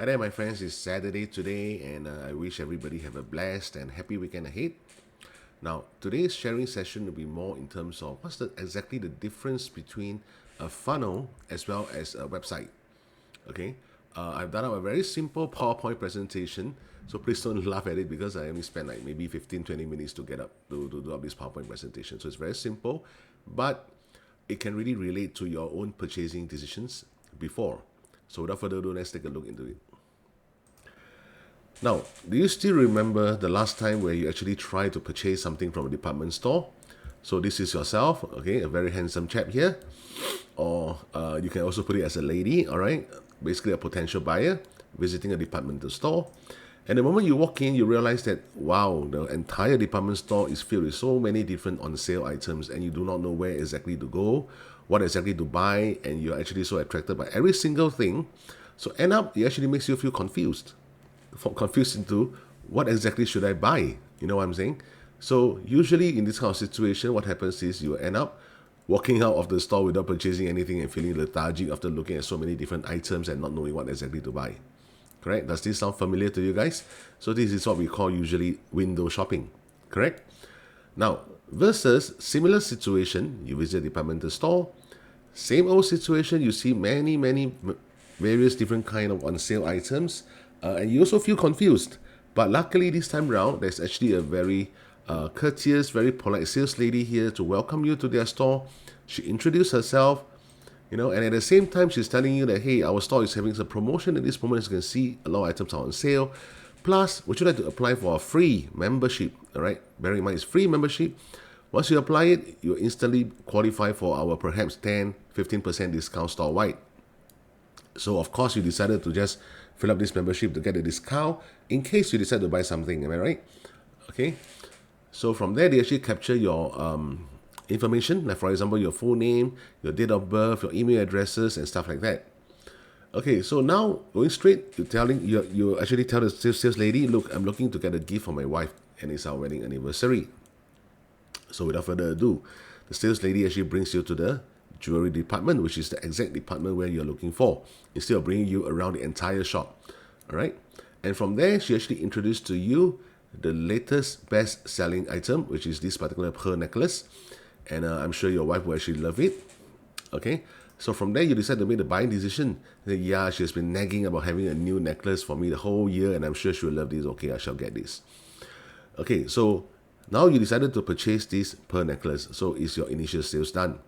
Hi there, my friends. It's Saturday today, and I wish everybody have a blessed and happy weekend ahead. Now, today's sharing session will be more in terms of what's exactly the difference between a funnel as well as a website. Okay, I've done up a very simple PowerPoint presentation, so please don't laugh at it because I only spent like maybe 15-20 minutes to get up to do up this PowerPoint presentation. So it's very simple, but it can really relate to your own purchasing decisions before. So without further ado, let's take a look into it. Now, do you still remember the last time where you actually tried to purchase something from a department store? So this is yourself, okay, a very handsome chap here, or you can also put it as a lady, all right, basically a potential buyer visiting a departmental store. And the moment you walk in, you realize that, wow, the entire department store is filled with so many different on sale items, and you do not know where exactly to go, what exactly to buy, and you're actually so attracted by every single thing. So end up, it actually makes you feel confused into what exactly should I buy? You know what I'm saying? So usually in this kind of situation, what happens is you end up walking out of the store without purchasing anything and feeling lethargic after looking at so many different items and not knowing what exactly to buy. Correct? Does this sound familiar to you guys? So this is what we call usually window shopping. Correct? Now, versus similar situation, you visit a departmental store, same old situation, you see many various different kind of on sale items, and you also feel confused. But luckily this time round, there's actually a very courteous, very polite sales lady here to welcome you to their store. She introduced herself, and at the same time, she's telling you that, hey, our store is having some promotion at this moment. As you can see, a lot of items are on sale. Plus, would you like to apply for a free membership? All right, bear in mind, it's free membership. Once you apply it, you instantly qualify for our perhaps 10-15% discount store-wide. So, of course, you decided to just fill up this membership to get a discount in case you decide to buy something. Am I right? Okay. So, from there, they actually capture your information, like for example, your full name, your date of birth, your email addresses, and stuff like that. Okay, so now going straight, you actually tell the sales lady, look, I'm looking to get a gift for my wife, and it's our wedding anniversary. So without further ado, the sales lady actually brings you to the jewelry department, which is the exact department where you're looking for, instead of bringing you around the entire shop. All right, and from there, she actually introduced to you the latest best-selling item, which is this particular pearl necklace, and I'm sure your wife will actually love it. Okay, so from there you decide to make the buying decision. Yeah, she has been nagging about having a new necklace for me the whole year, and I'm sure she will love this. Okay, I shall get this. Okay, so now you decided to purchase this pearl necklace. So is your initial sales done?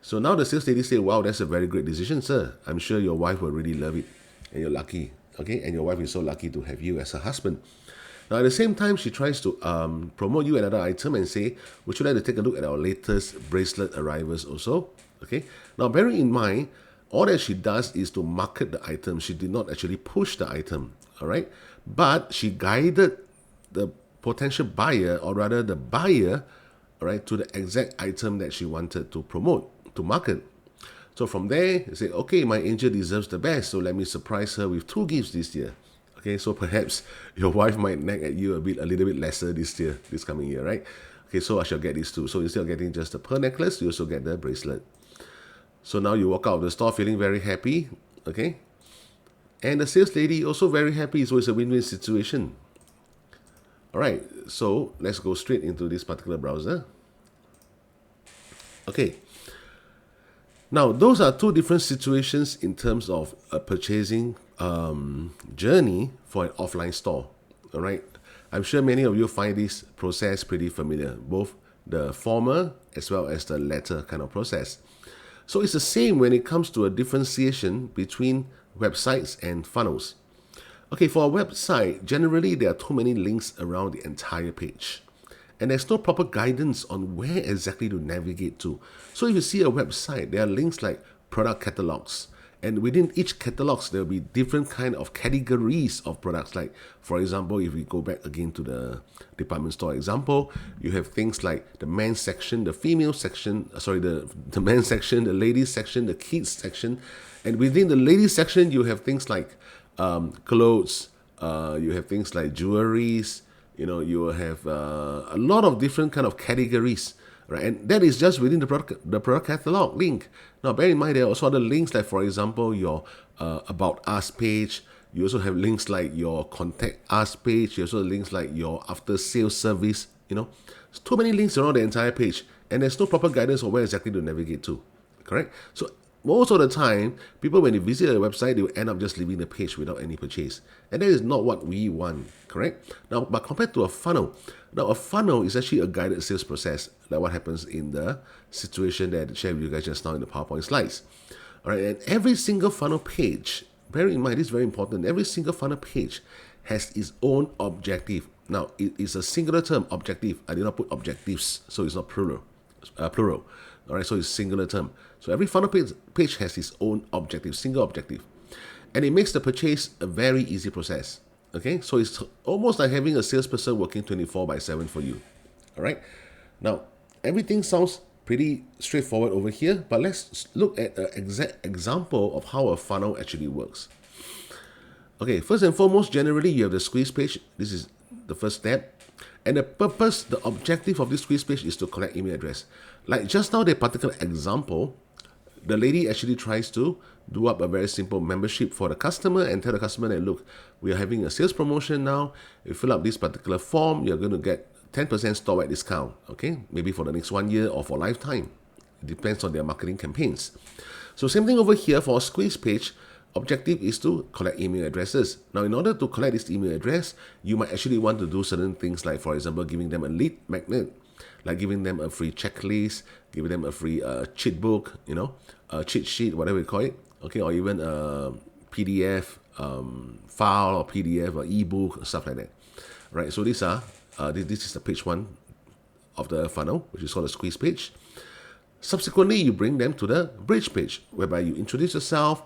So now the sales lady say, wow, that's a very great decision, sir. I'm sure your wife will really love it, and you're lucky. Okay, and your wife is so lucky to have you as her husband. Now, at the same time, she tries to promote you another item and say, would you like to take a look at our latest bracelet arrivals also? Okay. Now, bearing in mind, all that she does is to market the item. She did not actually push the item. All right. But she guided the potential buyer, or rather the buyer, all right, to the exact item that she wanted to promote, to market. So from there, you say, okay, my angel deserves the best, so let me surprise her with 2 gifts this year. Okay, so perhaps your wife might nag at you a little bit lesser this coming year, right? Okay, so I shall get these 2. So instead of getting just the pearl necklace, you also get the bracelet. So now you walk out of the store feeling very happy, okay? And the sales lady also very happy, so it's a win-win situation. All right, so let's go straight into this particular browser. Okay. Now, those are 2 different situations in terms of a purchasing journey for an offline store. All right. I'm sure many of you find this process pretty familiar, both the former as well as the latter kind of process. So it's the same when it comes to a differentiation between websites and funnels. Okay, for a website, generally there are too many links around the entire page. And there's no proper guidance on where exactly to navigate to. So if you see a website, there are links like product catalogs. And within each catalogs, there will be different kind of categories of products. Like, for example, if we go back again to the department store example, you have things like the men's section, the female section, the men's section, the ladies section, the kids section. And within the ladies section, you have things like clothes, you have things like jewelries, you will have a lot of different kind of categories, right? And that is just within the product catalog link. Now, bear in mind there are also other links, like for example your About Us page, You also have links like your contact us page. You also have links like your after sales service. There's too many links around the entire page, and there's no proper guidance on where exactly to navigate to. Correct? So most of the time, people when they visit a website, they will end up just leaving the page without any purchase. And that is not what we want, correct? Now, but compared to a funnel, now a funnel is actually a guided sales process, like what happens in the situation that I shared with you guys just now in the PowerPoint slides. All right, and every single funnel page, bear in mind, this is very important, every single funnel page has its own objective. Now, it is a singular term, objective. I did not put objectives, so it's not plural. All right, so it's singular term. So every funnel page has its own objective, single objective. And it makes the purchase a very easy process. Okay, so it's almost like having a salesperson working 24/7 for you. All right, now everything sounds pretty straightforward over here, but let's look at an exact example of how a funnel actually works. Okay, first and foremost, generally you have the squeeze page. This is the first step. And the objective of this squeeze page is to collect email address. Like just now, the particular example, the lady actually tries to do up a very simple membership for the customer and tell the customer that, look, we are having a sales promotion now. If you fill up this particular form, you're going to get 10% store-wide discount, okay? Maybe for the next 1 year or for lifetime. It depends on their marketing campaigns. So same thing over here for a squeeze page. Objective is to collect email addresses. Now, in order to collect this email address, you might actually want to do certain things like, for example, giving them a lead magnet, like giving them a free checklist, giving them a free cheat book, a cheat sheet, whatever you call it, okay, or even a PDF file or PDF or ebook, stuff like that. Right, so these are, this is the page 1 of the funnel, which is called a squeeze page. Subsequently, you bring them to the bridge page, whereby you introduce yourself,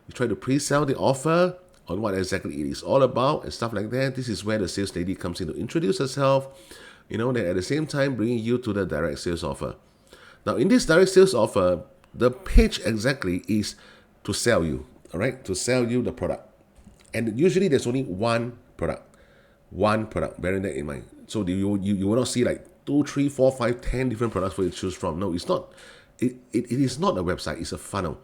you try to pre-sell the offer on what exactly it is all about and stuff like that. This is where the sales lady comes in to introduce herself, then at the same time bringing you to the direct sales offer. Now, in this direct sales offer, the page exactly is to sell you, all right, to sell you the product. And usually there's only one product, bearing that in mind. So you will not see like 2, 3, 4, 5, 10 different products for you to choose from. No, it's not. It is not a website, it's a funnel.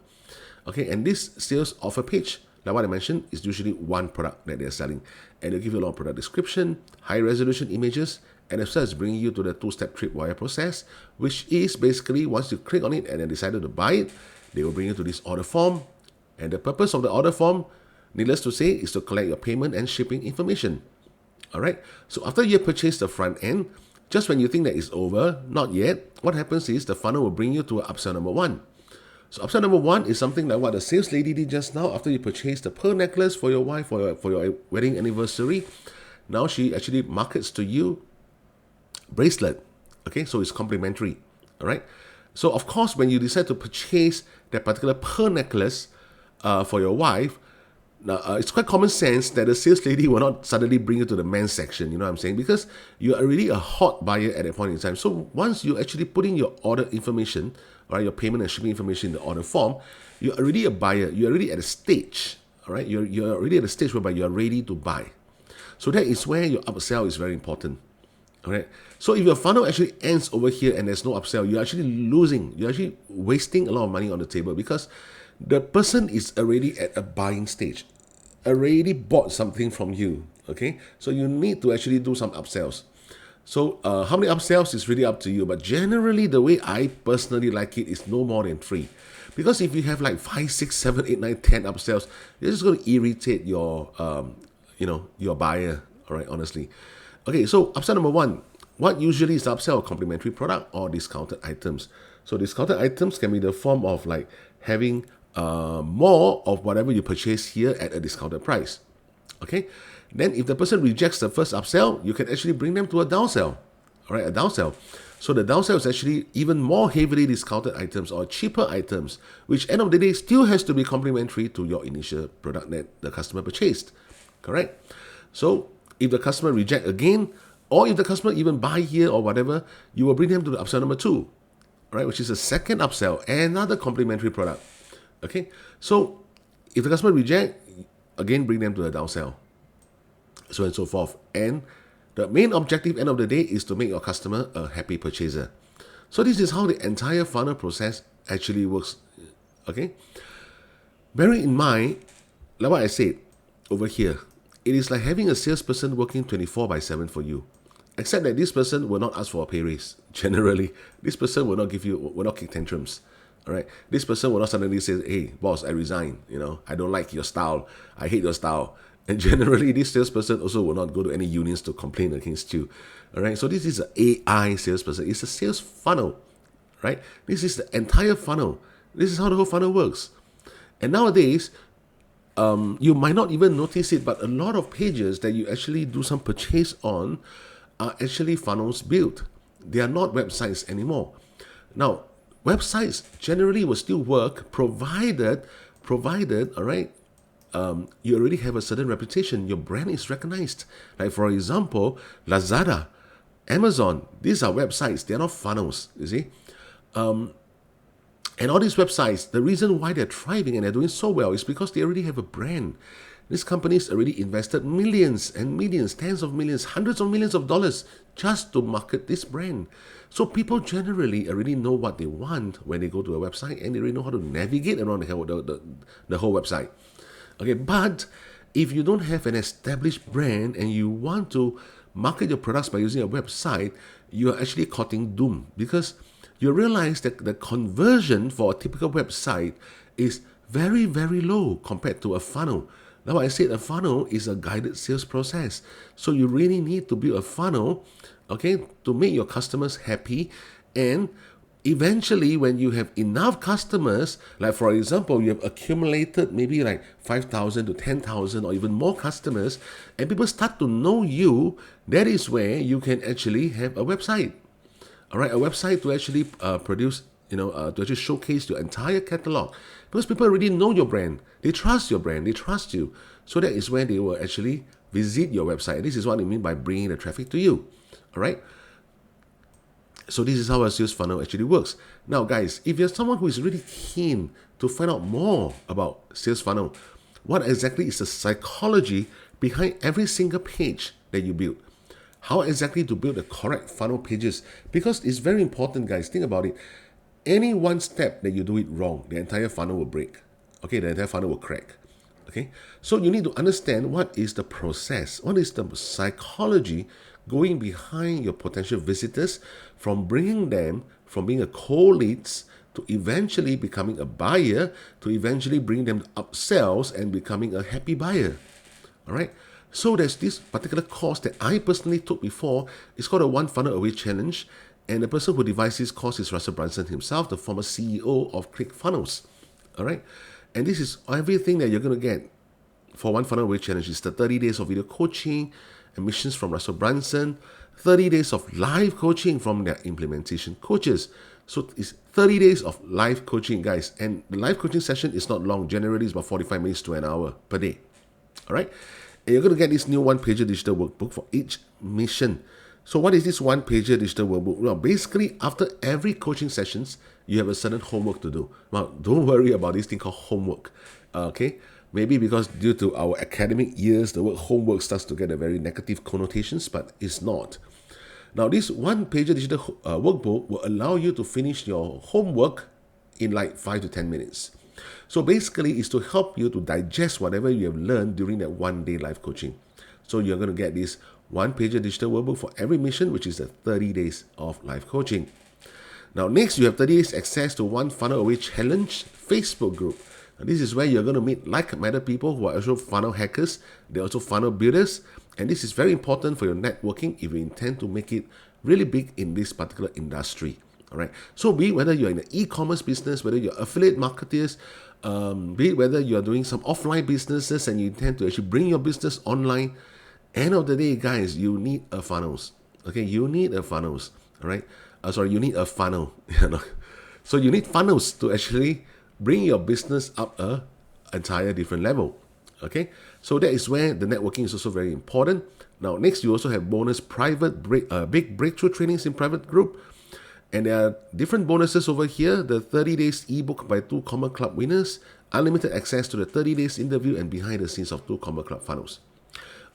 Okay, and this sales offer page, like what I mentioned, is usually one product that they're selling. And they'll give you a lot of product description, high resolution images, and as well as bringing you to the 2-step tripwire process, which is basically once you click on it and then decided to buy it, they will bring you to this order form. And the purpose of the order form, needless to say, is to collect your payment and shipping information. All right, so after you purchase the front end, just when you think that it's over, not yet, what happens is the funnel will bring you to upsell number 1. So upsell number 1 is something like what the sales lady did just now after you purchased the pearl necklace for your wife for your wedding anniversary. Now she actually markets to you bracelet. Okay, so it's complimentary. All right. So of course, when you decide to purchase that particular pearl necklace for your wife, now it's quite common sense that the sales lady will not suddenly bring you to the men's section. You know what I'm saying? Because you're already a hot buyer at that point in time. So once you actually put in your order information, right, your payment and shipping information in the order form, you're already a buyer. You're already at a stage. All right, you're already at a stage whereby you're ready to buy. So that is where your upsell is very important. All right. So if your funnel actually ends over here and there's no upsell, you're actually losing. You're actually wasting a lot of money on the table because the person is already at a buying stage, already bought something from you. Okay. So you need to actually do some upsells. So how many upsells is really up to you. But generally, the way I personally like it is no more than 3. Because if you have like 5, 6, 7, 8, 9, 10 upsells, you're just going to irritate your, your buyer. All right, honestly. Okay, so upsell number 1. What usually is the upsell? A complimentary product or discounted items. So discounted items can be the form of like having more of whatever you purchase here at a discounted price. Okay, then if the person rejects the first upsell, you can actually bring them to a downsell. All right, a downsell. So the downsell is actually even more heavily discounted items or cheaper items, which end of the day still has to be complementary to your initial product that the customer purchased. Correct? So if the customer reject again, or if the customer even buy here or whatever, you will bring them to the upsell number 2, right, which is a second upsell, another complementary product. Okay, so if the customer reject, again bring them to the downsell, so on and so forth. And the main objective end of the day is to make your customer a happy purchaser. So this is how the entire funnel process actually works. Okay, bearing in mind, like what I said, over here. It is like having a salesperson working 24/7 for you. Except that this person will not ask for a pay raise. Generally, this person will not kick tantrums. All right, this person will not suddenly say, "Hey, boss, I resign. I don't like your style. I hate your style." And generally, this salesperson also will not go to any unions to complain against you. All right, so this is an AI salesperson. It's a sales funnel, right? This is the entire funnel. This is how the whole funnel works. And nowadays, you might not even notice it, but a lot of pages that you actually do some purchase on are actually funnels built. They are not websites anymore. Now, websites generally will still work provided, all right, you already have a certain reputation. Your brand is recognized. Like for example, Lazada, Amazon, these are websites. They're not funnels, you see. And all these websites, the reason why they're thriving and they're doing so well is because they already have a brand. These companies already invested millions and millions, tens of millions, hundreds of millions of dollars just to market this brand. So people generally already know what they want when they go to a website, and they already know how to navigate around the whole website. Okay, but if you don't have an established brand and you want to market your products by using a website, you are actually courting doom, because you realize that the conversion for a typical website is very, very low compared to a funnel. Now, I said a funnel is a guided sales process. So you really need to build a funnel, okay, to make your customers happy. And eventually, when you have enough customers, like for example, you have accumulated maybe like 5,000 to 10,000 or even more customers, and people start to know you, that is where you can actually have a website. All right, a website to actually produce, to actually showcase your entire catalog. Because people already know your brand. They trust your brand. They trust you. So that is when they will actually visit your website. This is what I mean by bringing the traffic to you. All right. So this is how a sales funnel actually works. Now, guys, if you're someone who is really keen to find out more about sales funnel, what exactly is the psychology behind every single page that you build? How exactly to build the correct funnel pages? Because it's very important, guys. Think about it. Any one step that you do it wrong, the entire funnel will break. Okay, the entire funnel will crack. Okay, so you need to understand what is the process, what is the psychology going behind your potential visitors, from bringing them from being a cold leads to eventually becoming a buyer, to eventually bring them to upsells and becoming a happy buyer. All right. So there's this particular course that I personally took before. It's called a One Funnel Away Challenge. And the person who devised this course is Russell Brunson himself, the former CEO of ClickFunnels. All right. And this is everything that you're going to get for One Funnel Away Challenge. It's the 30 days of video coaching, emissions from Russell Brunson, 30 days of live coaching from their implementation coaches. So it's 30 days of live coaching, guys. And the live coaching session is not long. Generally, it's about 45 minutes to an hour per day. All right. And you're going to get this new one-pager digital workbook for each mission. So what is this one-pager digital workbook? Well, basically, after every coaching sessions, you have a certain homework to do. Now, don't worry about this thing called homework. Okay? Maybe because due to our academic years, the word homework starts to get a very negative connotations, but it's not. Now, this one-pager digital workbook will allow you to finish your homework in like 5 to 10 minutes. So basically, it's to help you to digest whatever you have learned during that one-day live coaching. So you're going to get this one-pager digital workbook for every mission, which is the 30 days of live coaching. Now, next, you have 30 days access to One Funnel Away Challenge Facebook group. Now, this is where you're going to meet like-minded people who are also funnel hackers. They're also funnel builders. And this is very important for your networking if you intend to make it really big in this particular industry. All right. So be it whether you're in the e-commerce business, whether you're affiliate marketers, be it whether you're doing some offline businesses and you intend to actually bring your business online, end of the day, guys, you need a funnels. Okay, you need a funnels. All right. You need a funnel. So you need funnels to actually bring your business up a entire different level. Okay. So that is where the networking is also very important. Now, next, you also have bonus private big breakthrough trainings in private group. And there are different bonuses over here. The 30 days ebook by 2 Comma Club winners, unlimited access to the 30 days interview and behind the scenes of 2 Comma Club funnels.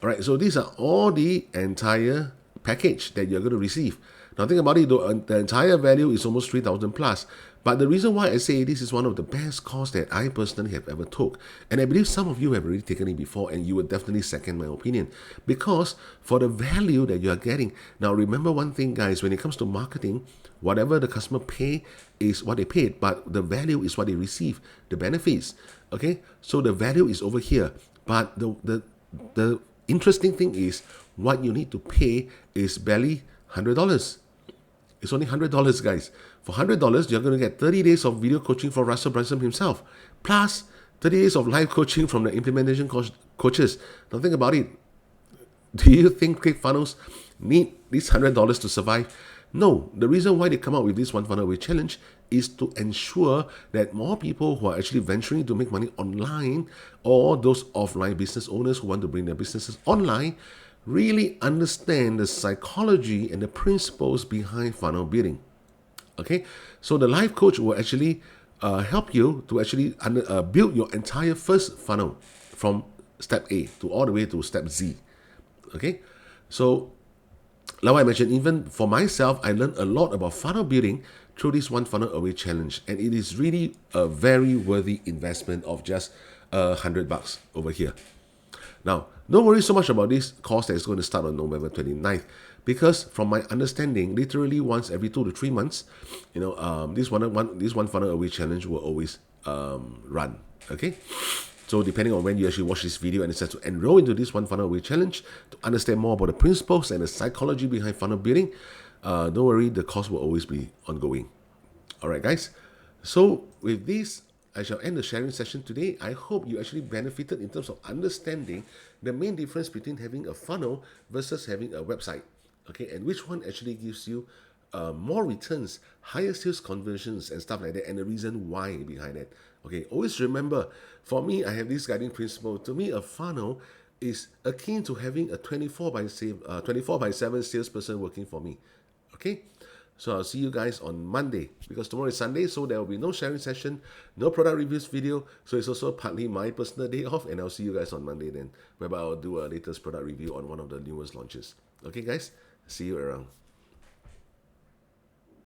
All right, so these are all the entire package that you're going to receive. Now think about it, the entire value is almost 3,000 plus. But the reason why I say this is one of the best course that I personally have ever took, and I believe some of you have already taken it before, and you would definitely second my opinion, because for the value that you are getting. Now remember one thing, guys, when it comes to marketing, whatever the customer pay is what they paid, but the value is what they receive, the benefits. Okay, so the value is over here, but the interesting thing is what you need to pay is barely $100. It's only $100, guys. For $100, you're going to get 30 days of video coaching from Russell Brunson himself, plus 30 days of live coaching from the implementation coaches. Now think about it. Do you think ClickFunnels need these $100 to survive? No. The reason why they come out with this One Funnel Away challenge is to ensure that more people who are actually venturing to make money online, or those offline business owners who want to bring their businesses online, really understand the psychology and the principles behind funnel building. Okay, so the life coach will actually help you to actually build your entire first funnel from step A to all the way to step Z. Okay, so like I mentioned, even for myself, I learned a lot about funnel building through this One Funnel Away challenge, and it is really a very worthy investment of just $100 over here. Now, don't worry so much about this course that is going to start on November 29th, because from my understanding, literally once every 2 to 3 months, this one funnel away challenge will always run. Okay, so depending on when you actually watch this video and decide to enroll into this One Funnel Away challenge to understand more about the principles and the psychology behind funnel building, don't worry, the course will always be ongoing. All right, guys. So with this, I shall end the sharing session today. I hope you actually benefited in terms of understanding the main difference between having a funnel versus having a website. Okay, and which one actually gives you more returns, higher sales conversions, and stuff like that, and the reason why behind it. Okay, always remember, for me, I have this guiding principle. To me, a funnel is akin to having a 24/7 salesperson working for me. Okay, so I'll see you guys on Monday, because tomorrow is Sunday, so there will be no sharing session, no product reviews video. So it's also partly my personal day off, and I'll see you guys on Monday then, whereby I'll do a latest product review on one of the newest launches. Okay, guys, see you around.